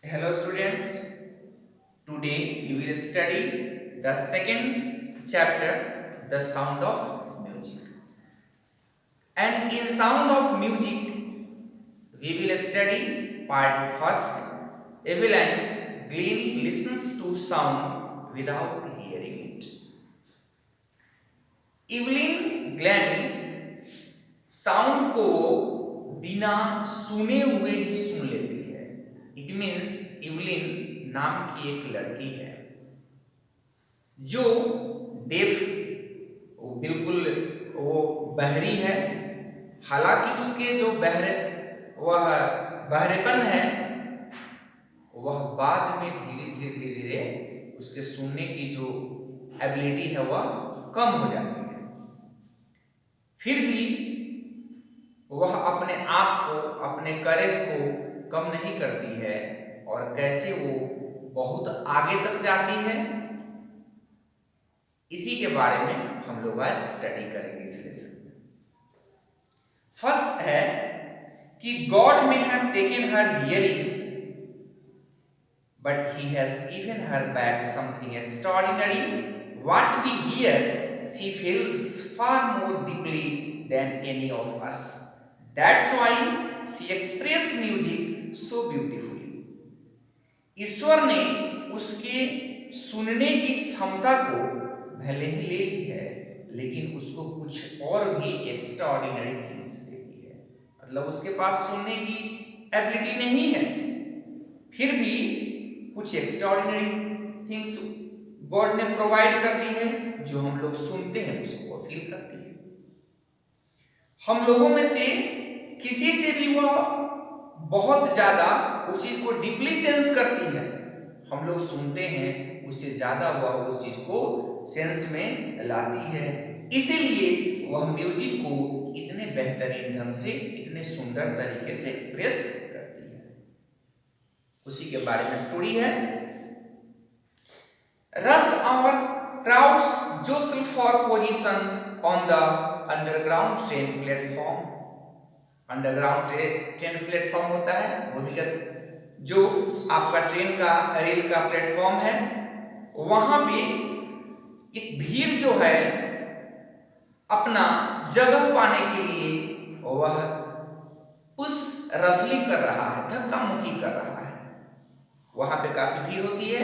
Hello students, today we will study the second chapter, the sound of music. And in sound of music, we will study part first. Evelyn Glennie listens to sound without hearing it. Evelyn Glennie sound को बिना सुने हुए ही सुन लेती है. It means Evelyn नाम की एक लड़की है जो डेफ, वो बिल्कुल वो बहरी है. हालांकि उसके जो वह बहरेपन है वह बाद में धीरे धीरे उसके सुनने की जो एबिलिटी है वह कम हो जाती है. फिर भी वह अपने आप को, अपने करेज को कम नहीं करती है और कैसे वो बहुत आगे तक जाती है, इसी के बारे में हम लोग आज स्टडी करेंगे इस लेसन में. फर्स्ट है कि God may have taken her hearing but he has given her back something extraordinary. What we hear she feels far more deeply than any of us. That's why she expressed music so beautifully. ईश्वर ने उसके सुनने की क्षमता को भले ही ले ली है, लेकिन उसको कुछ और भी एक्स्ट्रा ऑर्डिनरी थिंग्स दे दी है. मतलब उसके पास सुनने की एबिलिटी नहीं है, फिर भी कुछ एक्स्ट्रा ऑर्डिनरी थिंग्स गॉड ने प्रोवाइड कर दी है जो हम लोग सुनते हैं उसको फील करती है. हम लोगों में से किसी से भी वह बहुत ज्यादा उस चीज को डीपली सेंस करती है. हम लोग सुनते हैं, उससे ज्यादा वह उस चीज को सेंस में लाती है. इसीलिए वह म्यूजिक को इतने बेहतरीन ढंग से, इतने सुंदर तरीके से एक्सप्रेस करती है. उसी के बारे में स्टोरी है. Rush hour crowds jostle for position on the underground train platform. Underground train platform होता है भूमिगत जो आपका ट्रेन का रेल का प्लेटफॉर्म है, वहां पे एक भीड़ जो है अपना जगह पाने के लिए वह पुश रफली कर रहा है, धक्का मुक्की कर रहा है. वहां पे काफी भीड़ होती है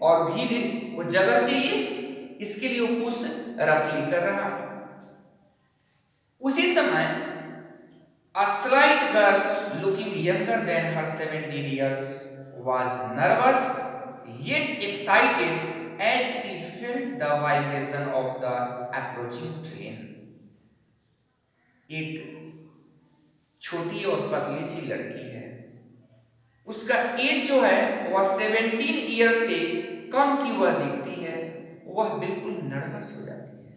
और भीड़ वो जगह चाहिए, इसके लिए वो पुश रफली कर रहा है. उसी समय a slight girl looking younger than her 17 years was nervous yet excited as she felt the vibration of the approaching train. एक छोटी और पतली सी लड़की है. उसका एज जो है वह 17 ईयर से कम की वह दिखती है. वह बिल्कुल नर्वस हो जाती है,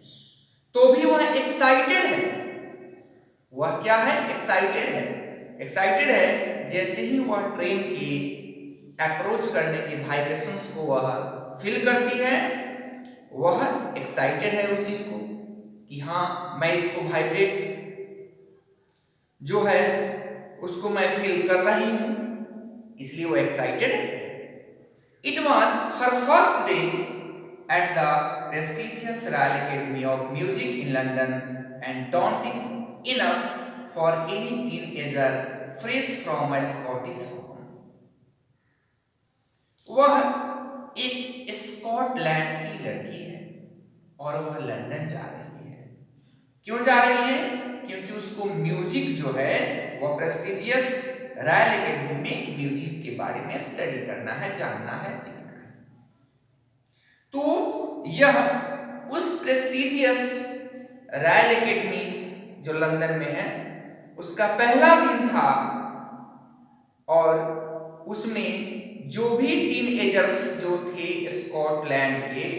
तो भी वह एक्साइटेड है. वह क्या है? एक्साइटेड है. एक्साइटेड है जैसे ही वह ट्रेन की अप्रोच करने की वाइब्रेशंस को वह फील करती है, वह एक्साइटेड है उस चीज को कि हाँ मैं इसको वाइब्रेट जो है उसको मैं फील कर रही हूं, इसलिए वो एक्साइटेड है. It was her first day at the prestigious royal Academy of music in London and daunting enough for any teenager fresh from a Scottish home. वह एक स्कॉटलैंड की लड़की है और वह लंदन जा रही है. क्यों जा रही है? क्योंकि उसको म्यूजिक जो है वह प्रेस्टिजियस रॉयल एकेडमी में म्यूजिक के बारे में स्टडी करना है, जानना है, सीखना है. तो यह उस प्रेस्टिजियस रॉयल एकेडमी जो लंदन में है उसका पहला दिन था और उसमें जो भी टीनएजर्स जो थे स्कॉटलैंड के,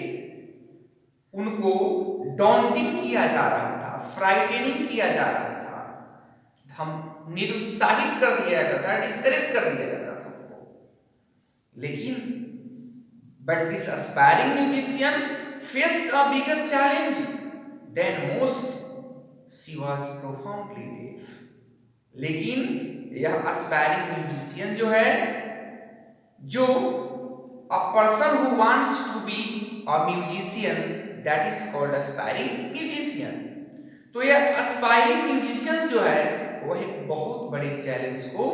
उनको डॉन्टिंग किया जा रहा था, फ्राइटनिंग किया जा रहा था, हम निरुत्साहित कर दिया जाता था, डिस्करेज कर दिया जाता था उनको. लेकिन but this aspiring musician faced a bigger challenge than most. She was profoundly deaf. लेकिन यह एस्पायरिंग म्यूजिशियन जो है जो a person who wants to be a musician, that is called aspiring musician. तो यह aspiring musician जो है वह एक बहुत बड़े चैलेंज को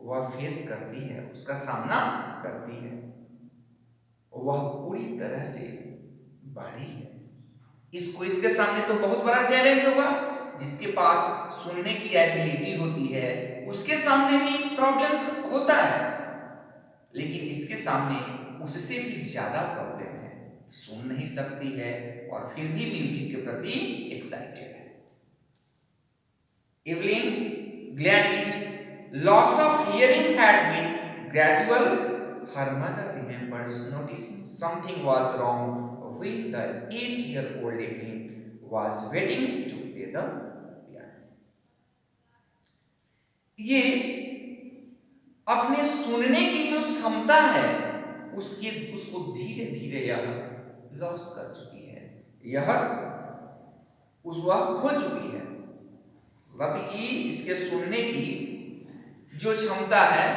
वह फेस करती है, उसका सामना करती है। वह पूरी तरह से बाहरी है। इसको इसके सामने तो बहुत बड़ा चैलेंज होगा। जिसके पास सुनने की एबिलिटी होती है उसके सामने भी प्रॉब्लम्स होता है, लेकिन इसके सामने उससे भी ज्यादा प्रॉब्लम है, सुन नहीं सकती है और फिर भी म्यूजिक के प्रति एक्साइटेड है। Evelyn Glennie's loss of hearing had been gradual. Her mother remembers noticing something was wrong when the 8-year-old Evelyn was waiting to play the piano. ये अपने सुनने की जो क्षमता है उसको धीरे धीरे यह लॉस कर चुकी है, यह वह खो चुकी है। मतलब कि इसके सुनने की जो क्षमता है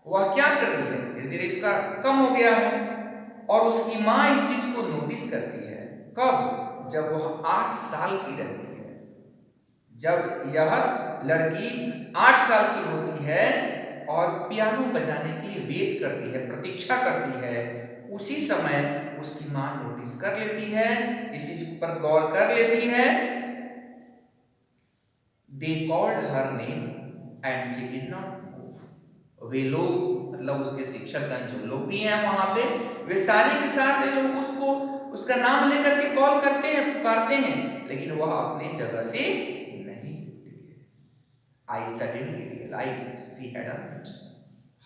वह क्या करती है, धीरे धीरे इसका कम हो गया है। और उसकी माँ इस चीज को नोटिस करती है। कब? जब वह 8 साल की रहती है। जब यह लड़की 8 साल की होती है और पियानो बजाने के लिए वेट करती है, प्रतीक्षा करती है, उसी समय उसकी माँ नोटिस कर लेती है, इस चीज पर गौर कर लेती है। They called her name and she did not move. वे लोग मतलब उसके शिक्षकगण जो लोग भी हैं वहां पे, वे सारे के सारे लोग उसको उसका नाम लेकर के कॉल करते हैं, पुकारते हैं, लेकिन वह अपने जगह से नहीं उठती है। I suddenly realized she hadn't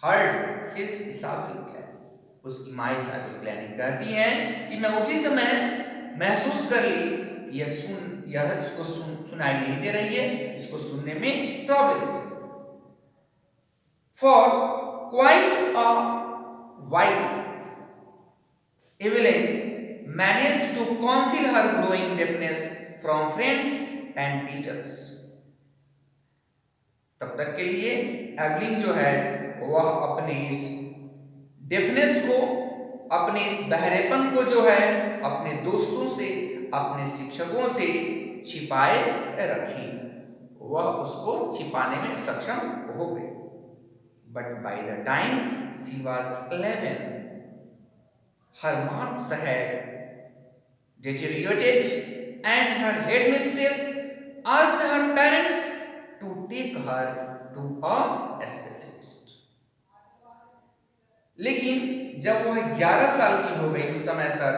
heard says Isabel Clan. उसकी माँ इसाबेल क्लैनी कहती हैं कि मैं उसी समय महसूस कर ली कि यह इसको सुनाई नहीं दे रही है, इसको सुनने में प्रॉब्लम्स है। For quite a while, Evelyn managed to conceal her growing deafness from friends and teachers. तब तक के लिए एवलिन जो है वह अपने इस डेफनेस को, अपने इस बहरेपन को जो है अपने दोस्तों से, अपने शिक्षकों से छिपाए रखी। वह उसको छिपाने में सक्षम हो गई। But by the time she was 11, her marks had deteriorated and her headmistress asked her parents to take her to a specialist. लेकिन जब वह 11 साल की हो गई उस समय तक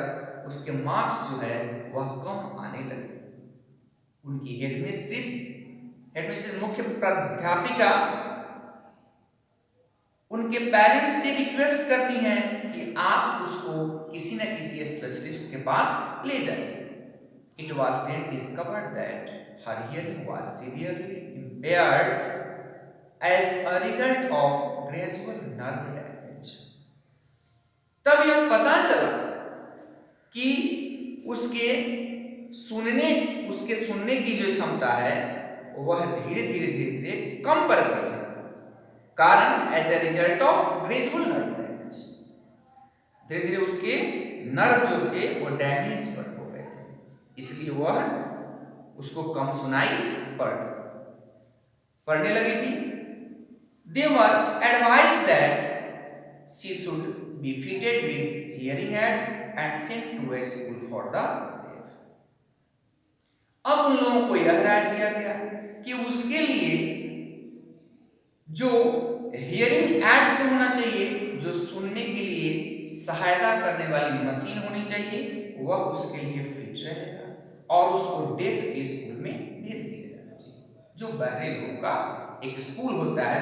उसके मार्क्स जो है वह कम आने लगे। उनकी हेडमिस्ट्रेस मुख्य प्राध्यापिका उनके पेरेंट्स से रिक्वेस्ट करती हैं कि आप उसको किसी न किसी स्पेशलिस्ट के पास ले जाइए। It was then discovered that her hearing was severely impaired as a result of gradual nerve damage. तब यह पता चला कि उसके सुनने की जो क्षमता है वह धीरे धीरे कम पड़ गई है। कारण as a result of gradual nerve damage, धीरे धीरे उसके नर्व जो थे वो डैमेज हो गए थे, इसलिए वह उसको कम सुनाई पड़ने लगी थी। They were advised that she should be fitted with hearing aids and sent to a school for the deaf. अब उन लोगों को यह राय दिया गया कि उसके लिए जो हियरिंग एड्स होना चाहिए, जो सुनने के लिए सहायता करने वाली मशीन होनी चाहिए, वह उसके लिए फिट रहेगा और उसको डेफ के स्कूल में भेज दिया जाना चाहिए। जो बहरे लोगों का एक स्कूल होता है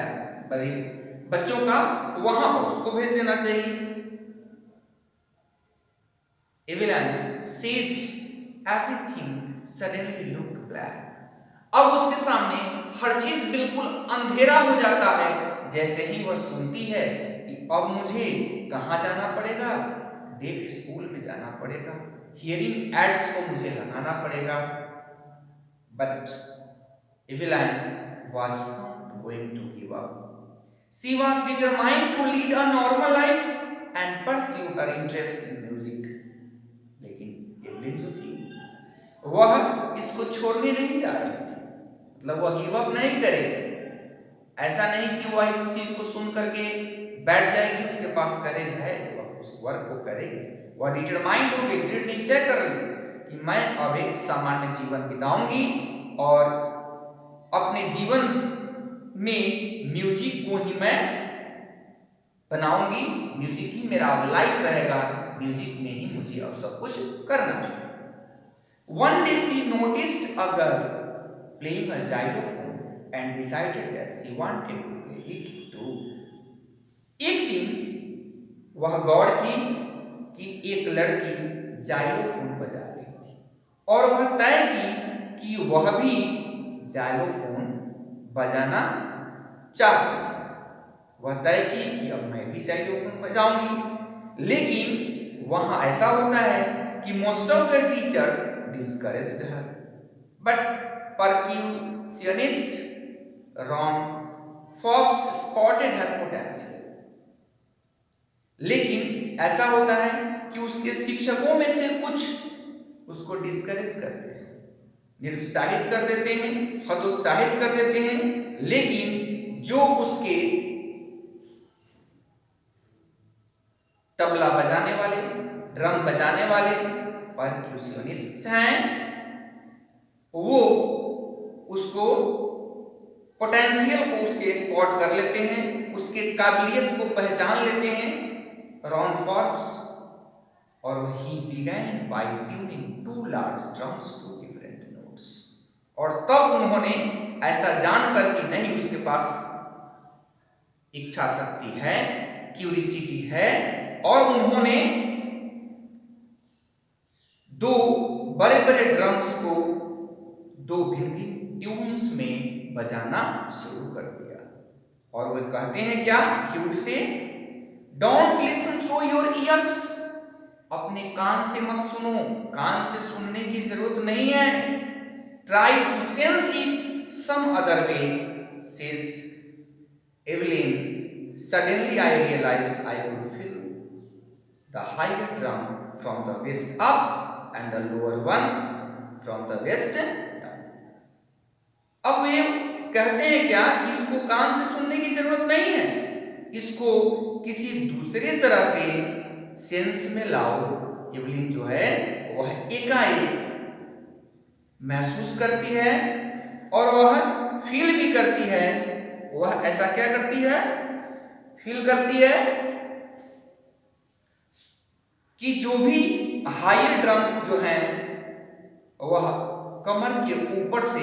बच्चों का, वहां पर उसको भेज देना चाहिए। Evelyn sees everything suddenly looked black. अब उसके सामने हर चीज बिल्कुल अंधेरा हो जाता है जैसे ही वह सुनती है कि अब मुझे कहाँ जाना पड़ेगा, डेफ स्कूल में जाना पड़ेगा, हियरिंग एड्स को मुझे लगाना पड़ेगा। But Evelyn was not going to give up. She was determined to lead lead a normal life and pursue her interest in music. लेकिन एवलिन जो थी वह इसको छोड़ने नहीं जा रही थी, मतलब वह गिव अप नहीं करेगी। ऐसा नहीं कि वह इस चीज को सुन करके बैठ जाएगी, उसके पास करेज है, वह उस वर्क को करेगी। वह डिटरमाइंड हो गई, दृढ़ निश्चय कर ली कि मैं अब एक सामान्य जीवन बिताऊंगी और अपने जीवन में म्यूजिक को ही मैं बनाऊंगी, म्यूजिक ही मेरा अब लाइफ रहेगा, म्यूजिक में ही मुझे अब सब कुछ करना है। One day she noticed a girl playing a xylophone and decided that she wanted to play it too. एक दिन वह गौर की कि एक लड़की जाइलोफोन बजा रही थी और वह तय की कि वह भी जाइलोफोन बजाना चाहती है। वह तय की कि अब मैं भी जाइलोफोन बजाऊंगी। लेकिन वहां ऐसा होता है कि most of the teachers discouraged her, but percussionist Ron Forbes spotted her potential. लेकिन ऐसा होता है कि उसके शिक्षकों में से कुछ उसको डिस्करेज करते हैं, निरुत्साहित कर देते हैं, हतोत्साहित कर देते हैं। लेकिन जो उसके तबला बजाने वाले, ड्रम बजाने वाले परक्यूशनिस्ट हैं, वो उसको पोटेंशियल को उसके स्पॉट कर लेते हैं, उसके काबिलियत को पहचान लेते हैं रॉन फॉर्ब्स, और he began by tuning two large drums to different notes. और तब उन्होंने ऐसा जानकर कि नहीं उसके पास इच्छा शक्ति है, क्यूरियोसिटी है, और उन्होंने दो बड़े बड़े ड्रम्स को दो भिन्न भिन्न ट्यून्स में बजाना शुरू कर दिया। और वे कहते हैं क्या, he would say don't listen through your ears, अपने कान से मत सुनो, कान से सुनने की जरूरत नहीं है। Try to sense it some other way, says Evelyn. Suddenly I realized I could feel the higher drum from the west up and the lower one from the west down. अब वे कहते हैं क्या, इसको कान से सुनने की जरूरत नहीं है, इसको किसी दूसरे तरह से सेंस में लाओ। एवलिन जो है वह एकाएक महसूस करती है और वह फील भी करती है। वह ऐसा क्या करती है, फील करती है कि जो भी हायर ड्रम्स जो हैं वह कमर के ऊपर से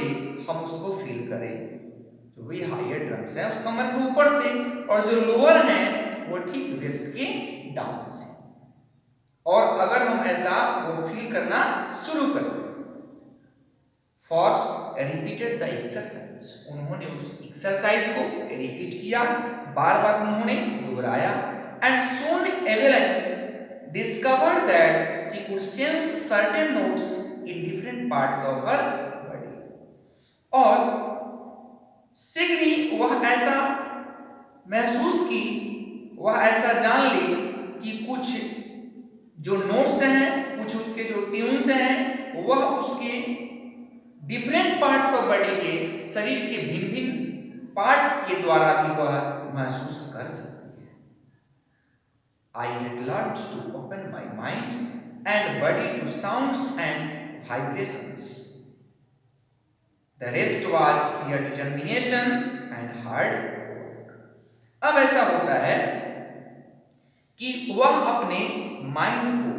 हम उसको फील करें। जो भी हायर ड्रम्स हैं उस कमर के ऊपर से, और जो लोअर हैं वो ठीक वेस्ट के डाउन से। और अगर हम ऐसा वो फील करना शुरू करें, फॉर्ब्स रिपीटेड द एक्सरसाइज, उन्होंने उस एक्सरसाइज को रिपीट किया, बार बार उन्होंने दोहराया। And soon Evelyn discovered that she could sense certain notes in different parts of her body, और शीघ्र ही वह ऐसा महसूस की, वह ऐसा जान ली कि कुछ जो नोट्स हैं, कुछ उसके जो ट्यून्स हैं, वह उसके डिफरेंट पार्ट्स ऑफ बॉडी के, शरीर के भिन्न भिन्न पार्ट्स के द्वारा भी वह महसूस कर सकती है। I had learned to open my mind and body to sounds and vibrations. The rest was sheer determination and hard work. अब ऐसा होता है कि वह अपने माइंड को,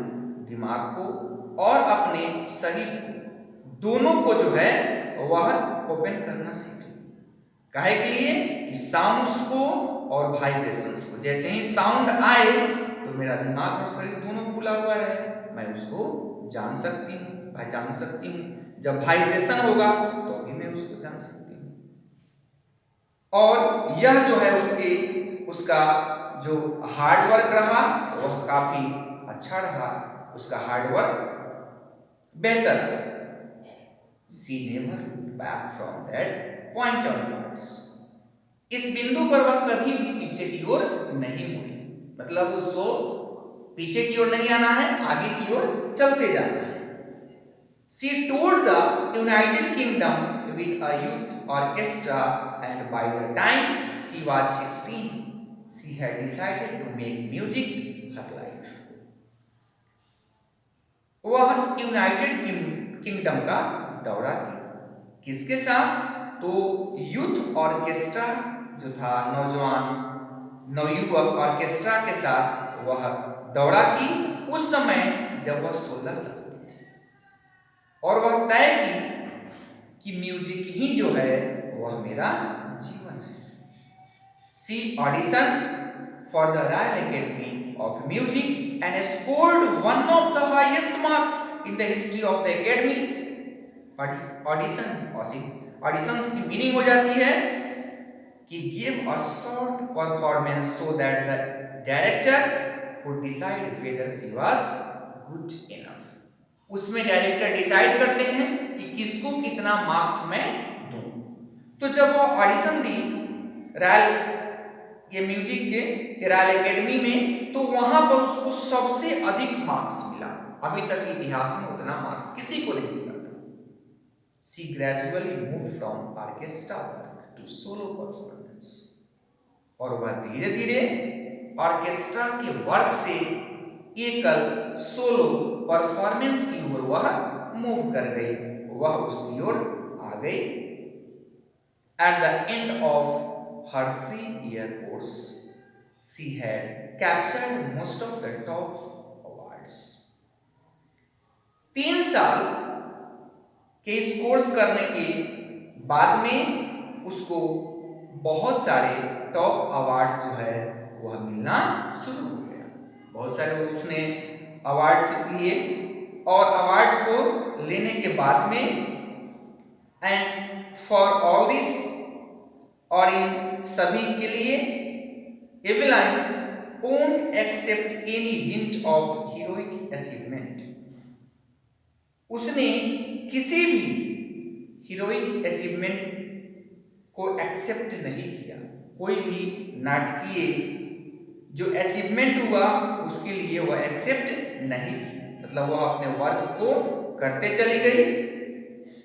दिमाग को और अपने शरीर को, दोनों को जो है वह ओपन करना सीखे। काहे के लिए, साउंड्स को और वाइब्रेशंस को। जैसे ही साउंड आए तो मेरा दिमाग और शरीर दोनों खुला हुआ रहे, मैं उसको जान सकती हूँ, पहचान सकती हूँ। जब वाइब्रेशन होगा तो भी मैं उसको जान सकती हूँ। और यह जो है उसका जो हार्ड वर्क रहा वह काफी अच्छा रहा, उसका हार्ड वर्क बेहतर रहा। She never looked back from that point onwards. इस बिंदु पर वह कभी भी पीछे की ओर नहीं मुड़ी, मतलब उसको पीछे की ओर नहीं आना है, आगे की ओर चलते जाना है। She toured the United Kingdom with a youth orchestra, and by the time she was 16, she had decided to make music her life. वह यूनाइटेड किंगडम का दौरा किया, किसके साथ? तो यूथ ऑर्केस्ट्रा जो था, नौजवान नवयुवक ऑर्केस्ट्रा के साथ वह दौरा की, उस समय जब वह 16 साल की थी, और वह तय की कि म्यूजिक ही जो है वह मेरा जीवन है। She audition for the Royal Academy of Music and scored one of the highest marks in the history of the academy. Auditions की मीनिंग हो जाती है कि give a short performance so that the director would decide whether she was good enough। उसमें director decide करते हैं कि किसको कितना मार्क्स मैं दूं। तो जब वो ऑडिशन दी रॉयल ये म्यूजिक के रॉयल एकेडमी में, तो वहां पर उसको सबसे अधिक मार्क्स मिला। अभी तक इतिहास में उतना मार्क्स किसी को नहीं मिला था। She gradually moved from orchestra work to solo performance, और वह धीरे धीरे ऑर्केस्ट्रा के वर्क से एकल सोलो परफॉर्मेंस की ओर वह मूव कर गई, वह उसकी ओर आ गई। Eight the end of her 3-year course she had captured most of the top awards. 3 साल के इस कोर्स करने के बाद में उसको बहुत सारे टॉप अवार्ड्स जो है वह मिलना शुरू हो गया। बहुत सारे उसने अवार्ड्स लिए, और अवार्ड्स को लेने के बाद में एंड फॉर ऑल दिस, और इन सभी के लिए एवेलाइन won't accept any hint of heroic achievement। उसने किसी भी हीरोइक अचीवमेंट को एक्सेप्ट नहीं किया। कोई भी नाटकीय जो अचीवमेंट हुआ उसके लिए वह एक्सेप्ट नहीं की, मतलब वह अपने वर्क को करते चली गई।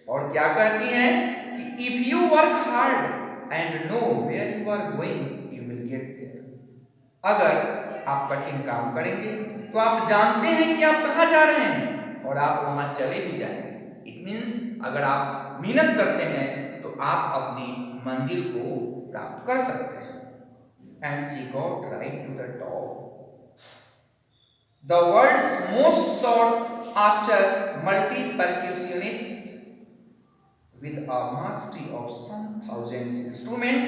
और क्या कहती हैं कि if you work hard and know where you are going you will get there. अगर आप कठिन काम करेंगे तो आप जानते हैं कि आप कहाँ जा रहे हैं, और आप वहां चले भी जाएंगे। इट मीन्स अगर आप मेहनत करते हैं तो आप अपनी मंजिल को प्राप्त कर सकते हैं। And she got right to the top, the world's most sought after multi-percussionists with a mastery of some thousands instrument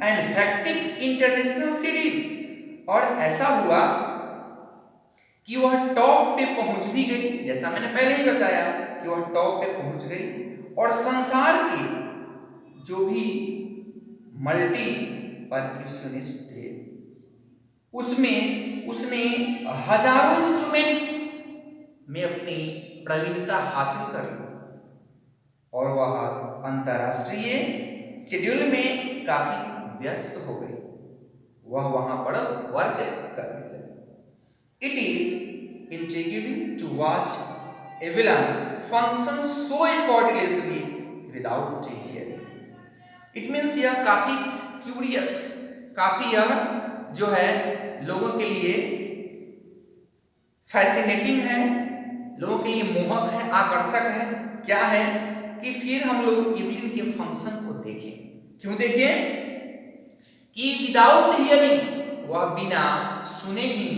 and hectic international schedule। और ऐसा हुआ कि वह टॉप पे पहुंच भी गई, जैसा मैंने पहले ही बताया कि वह टॉप पे पहुंच गई, और संसार के जो भी मल्टी परक्यूशनिस्ट थे उसमें उसने हजारों इंस्ट्रूमेंट्स में अपनी प्रवीणता हासिल कर ली, और वह अंतरराष्ट्रीय शेड्यूल में काफी व्यस्त हो गई। वह वहां पर वर्क करने लगी। It is intriguing to watch Evelyn function so effortlessly without hearing. It means यह काफी क्यूरियस, काफी यह जो है लोगों के लिए फैसिनेटिंग है, लोगों के लिए मोहक है, आकर्षक है। क्या है कि फिर हम लोग इवलिन के फंक्शन को देखें। क्यों देखें? कि विदाउट हियरिंग, वह बिना सुने ही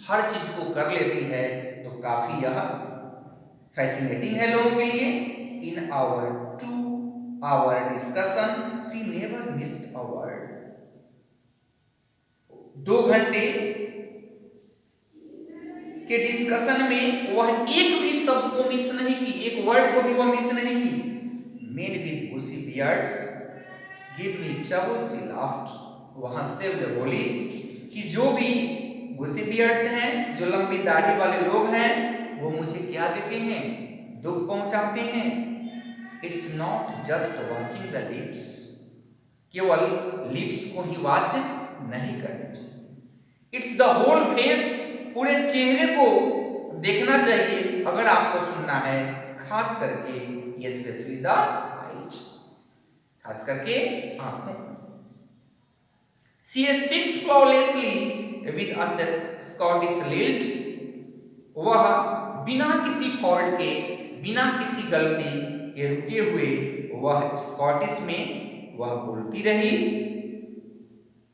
हर चीज को कर लेती है, तो काफी यह फैसिनेटिंग है लोगों के लिए। In our 2-hour discussion she never missed a word. 2 घंटे के डिस्कशन में वह एक भी शब्द को मिस नहीं की, एक वर्ड को भी वह मिस नहीं की। Men with bushy beards give me trouble she laughed. वह हंसते हुए बोली कि जो भी बुशी बियर्ड्स हैं, जो लंबी दाढ़ी वाले लोग हैं, वो मुझे क्या देते हैं? दुख पहुंचाते हैं। It's not just washing the lips, केवल लिप्स को ही वॉच नहीं करनी चाहिए, इट्स द होल फेस, पूरे चेहरे को देखना चाहिए अगर आपको सुनना है, खास करके ये स्पेशली द आईज, खास करके आंखों। She speaks flawlessly with a Scottish lilt, वह बिना किसी फॉल्ट के, बिना किसी गलती के रुके हुए वह स्कॉटिश में वह बोलती रही।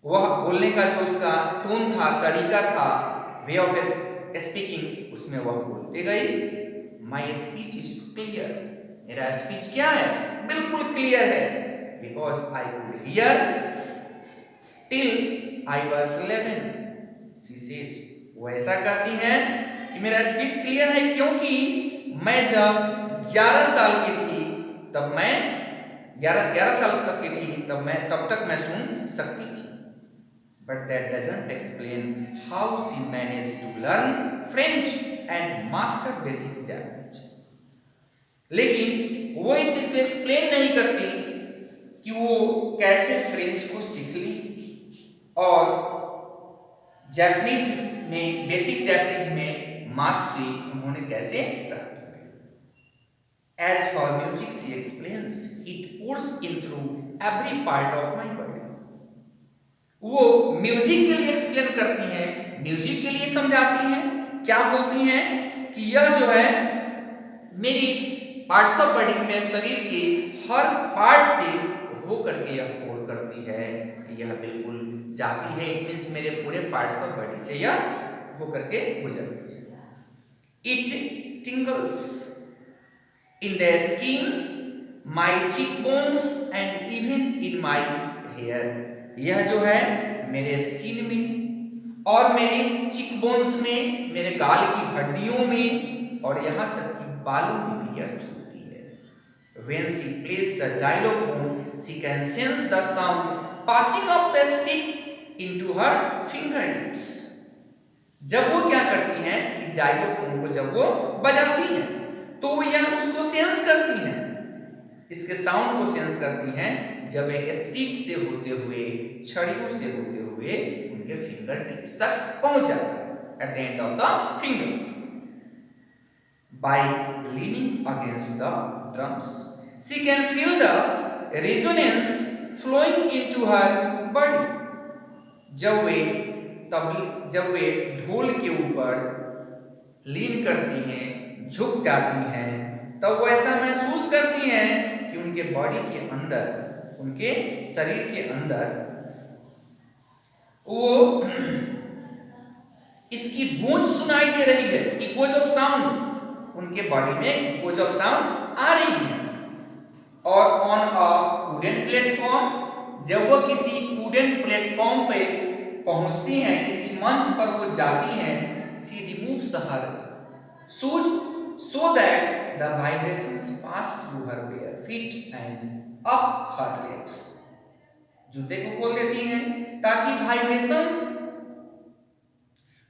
वह बोलने का जो उसका टोन था, तरीका था, वे ऑफ स्पीकिंग, उसमें वह बोलते गई। माई स्पीच इज क्लियर, मेरा स्पीच क्या है, बिल्कुल क्लियर है। Because I could hear till I was 11, she says, वो ऐसा कहती हैं कि मेरा स्पीच क्लियर है क्योंकि मैं जब 11 साल की थी, तब मैं 11 साल तक की थी, तब तक मैं सुन सकती थी। But that doesn't explain how she managed to learn French and master basic Japanese. लेकिन वो इस चीज को एक्सप्लेन नहीं करती कि वो कैसे फ्रेंच को सीख ली और जापानीज में, बेसिक जापानीज में मास्टरी उन्होंने कैसे प्राप्त की। As for music, she explains, it pours in through every part of my body. वो म्यूजिक के लिए एक्सप्लेन करती हैं, म्यूजिक के लिए समझाती हैं, क्या बोलती हैं कि यह जो है मेरी पार्ट्स ऑफ बॉडी में, शरीर के हर पार्ट से हो करके यह पोर करती है, यह बिल्कुल जाती है, इट मीन्स मेरे पूरे पार्ट्स ऑफ बॉडी से यह हो करके गुजरती है। It tingles in the skin, my cheek bones and even in my hair, यह जो है मेरे स्किन में और मेरे चिक बोन्स में, मेरे गाल की हड्डियों में और यहाँ तक कि बालों में भी यह छूती है। When she plays the xylophone, she can sense the sound passing of the stick into her fingertips. जब वो क्या करती हैं कि जाइलोफोन को जब वो बजाती हैं तो वो यह उसको सेंस करती हैं, इसके साउंड को सेंस करती हैं जब वह स्टिक से होते हुए, छड़ियों से होते हुए उनके फिंगर टिप्स तक पहुंच जाता है, at the end of the finger. By leaning against the drums she can feel the resonance flowing into her body, जब वे ढोल के ऊपर लीन करती हैं, झुक जाती हैं, तब वो ऐसा महसूस करती हैं कि उनके बॉडी के अंदर, उनके शरीर के अंदर वो इसकी गूंज सुनाई दे रही है, इकोज ऑफ साउंड, उनके बॉडी में इकोज ऑफ साउंड आ रही है। और ऑन अ वुडन प्लेटफॉर्म, जब वो किसी वुडन प्लेटफॉर्म पे पहुंचती हैं, किसी मंच पर वो जाती हैं, she removes her shoes so that the vibrations pass through her bare feet and up her legs. जूते को खोल देती हैं ताकि वाइब्रेशंस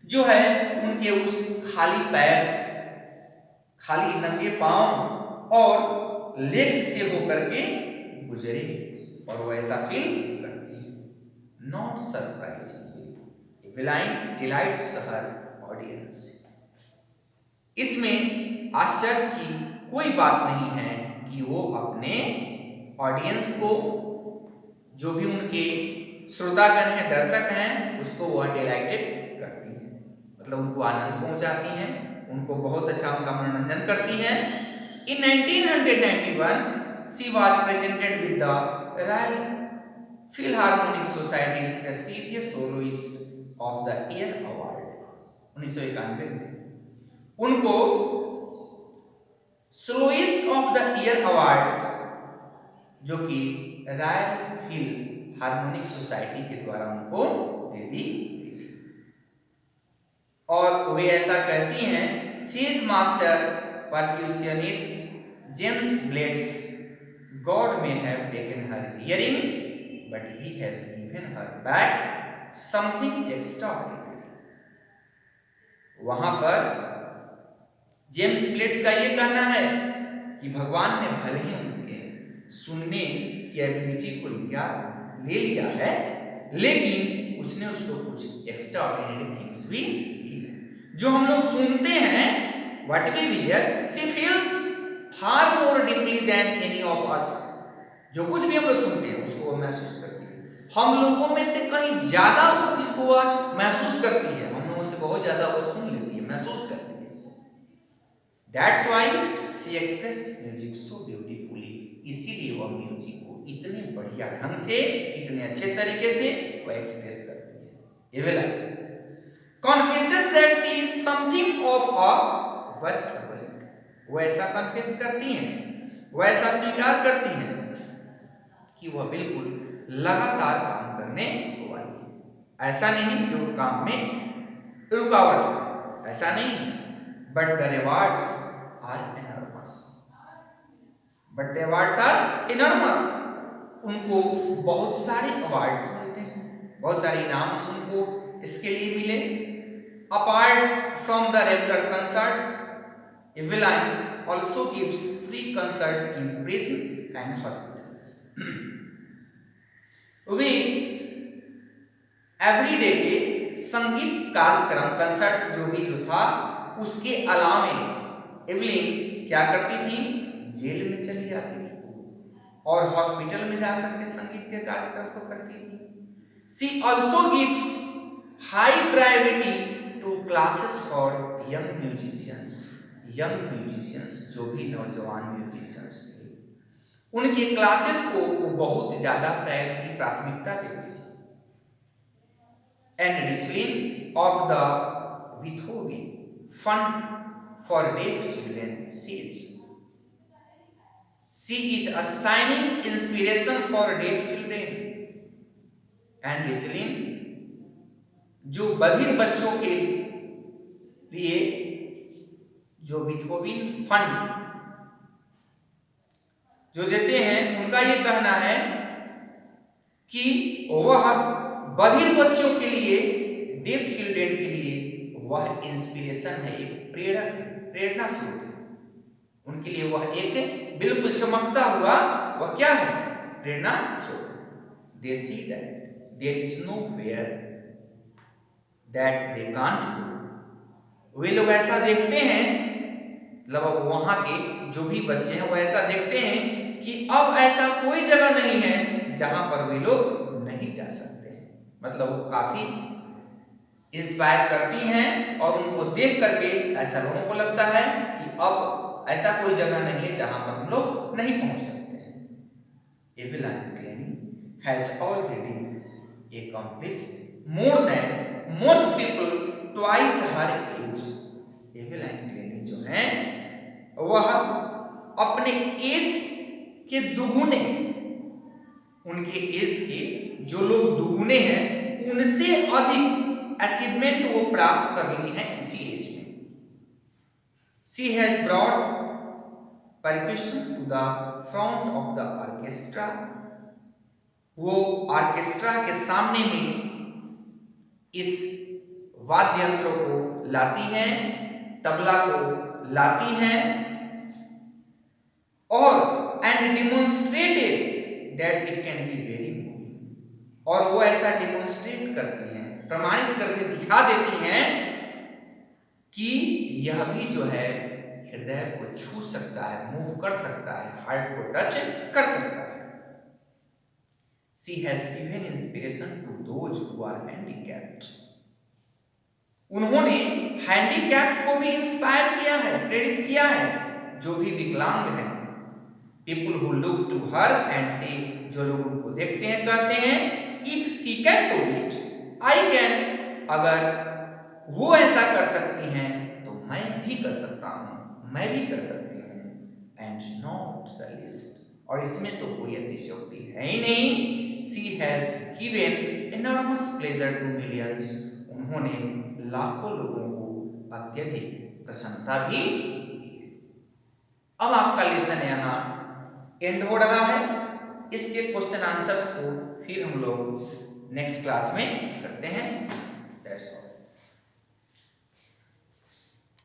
जो है उनके उस खाली पैर, खाली नंगे पांव और लेग्स से होकर के गुजरे, और वो ऐसा फील करती है। Not surprisingly, Evelyn delights her audience, इसमें आश्चर्य की कोई बात नहीं है कि वो अपने ऑडियंस को, जो भी उनके श्रोतागण हैं, दर्शक हैं, उसको वह डिलाइटेड करती हैं, मतलब उनको आनंद पहुंचाती हैं, उनको बहुत अच्छा उनका मनोरंजन करती हैं। इन 1991 she was presented with the royal Philharmonic societies prestigious soloist of the year award. 1991 में उनको soloist of the year award, जो कि रॉयल फिल हार्मोनिक सोसाइटी के द्वारा उनको दे दी गई थी। और वे ऐसा कहती हैं, says master percussionist James Blades, God may have taken her hearing but he has given her back something extraordinary. वहां पर जेम्स ब्लेड्स का यह कहना है कि भगवान ने भले ही उनके सुनने की एबिलिटी को लिया, ले लिया है, लेकिन उसने उसको कुछ एक्स्ट्रा ऑर्डिनरी थिंग्स भी दी है। जो हम लोग सुनते हैं, what we hear, she feels far more deeply than any of us. जो कुछ भी हम लोग सुनते हैं उसको वो महसूस करती है। हम लोगों में से कहीं ज्यादा उस चीज को वह महसूस करती है, हम लोगों से बहुत ज्यादा वो सुन लेती है, महसूस करती है। That's why she expresses music so beautifully. इसीलिए वह म्यूजिक को इतने बढ़िया ढंग से, इतने अच्छे तरीके से वो एक्सप्रेस करती है। एवेला confesses that she is something of a workaholic. वो ऐसा कन्फेस करती हैं, वो ऐसा स्वीकार करती हैं कि वह बिल्कुल लगातार काम करने वाली है। ऐसा नहीं कि वो काम में रुकावट है, ऐसा नहीं है। But the rewards are enormous, but the rewards are enormous. उनको बहुत सारे अवार्ड्स मिलते हैं, बहुत सारे इनाम्स उनको इसके लिए मिले। Apart from the regular concerts, Evelyn also gives free concerts in prison and hospitals. वे एवरीडे के संगीत कार्यक्रम कंसर्ट्स जो भी जो था उसके अलावे एवलिन क्या करती थी, जेल में चली जाती थी और हॉस्पिटल में जाकर के संगीत के कार्यक्रम को करती थी। She also gives high priority to classes for young musicians. Young musicians जो भी नौजवान म्यूजिशियंस थे, उनके क्लासेस को वो बहुत ज्यादा प्रायोरिटी, प्राथमिकता देती थी। And Richlin of the Beethoven Fund for def Children says she is a shining inspiration for def children. And Richlin जो बधिर बच्चों के लिए जो विथोविन फंड जो देते हैं, उनका ये कहना है कि वह बधिर बच्चों के लिए, डेफ चिल्ड्रेन के लिए वह इंस्पिरेशन है, एक प्रेरक, प्रेरणा स्रोत है उनके लिए। वह एक बिल्कुल चमकता हुआ वह क्या है, प्रेरणा स्रोत है। They see that there is nowhere that they can't go. वे लोग ऐसा देखते हैं, मतलब वहां के जो भी बच्चे हैं वो ऐसा देखते हैं कि अब ऐसा कोई जगह नहीं है जहां पर वे लोग नहीं जा सकते। मतलब वो काफी इंस्पायर करती हैं और उनको देख करके ऐसा लोगों को लगता है कि अब ऐसा कोई जगह नहीं है जहां पर हम लोग नहीं पहुंच सकते हैं। Evelyn Glennie has already accomplished more than most people twice her age. Evelyn Glennie जो है वह अपने एज के दुगुने, उनके एज के जो लोग दुगुने हैं उनसे अधिक अचीवमेंट वो प्राप्त कर ली है इसी एज में। She has brought percussion to the front of the orchestra. वो ऑर्केस्ट्रा के सामने में इस वाद्य यंत्रों को लाती हैं, तबला को लाती हैं और and demonstrated that it can be very moving. और वो ऐसा डिमोन्स्ट्रेट करती हैं, प्रमाणित करके दिखा देती हैं कि यह भी जो है हृदय को छू सकता है, मूव कर सकता है, हार्ट को टच कर सकता है। She has given inspiration to those who are handicapped. उन्होंने हैंडीकैप्ड को भी इंस्पायर किया है, प्रेरित किया है, जो भी विकलांग हैं। People who look to her and say, जो लोग उनको देखते हैं कहते हैं, if she can do it, I can. अगर वो ऐसा कर सकती हैं तो मैं भी कर सकता हूँ, मैं भी कर सकती हूँ। And not the least. और इसमें तो कोई अतिशयोक्ति है ही नहीं। She has given enormous pleasure to millions. उन्होंने लाखों लोगों को अत्यधिक प्रसन्नता भी दी है। अब आपका लेसन यहाँ एंड हो रहा है। इसके क्वेश्चन आंसर्स को फिर हम लोग नेक्स्ट क्लास में करते हैं।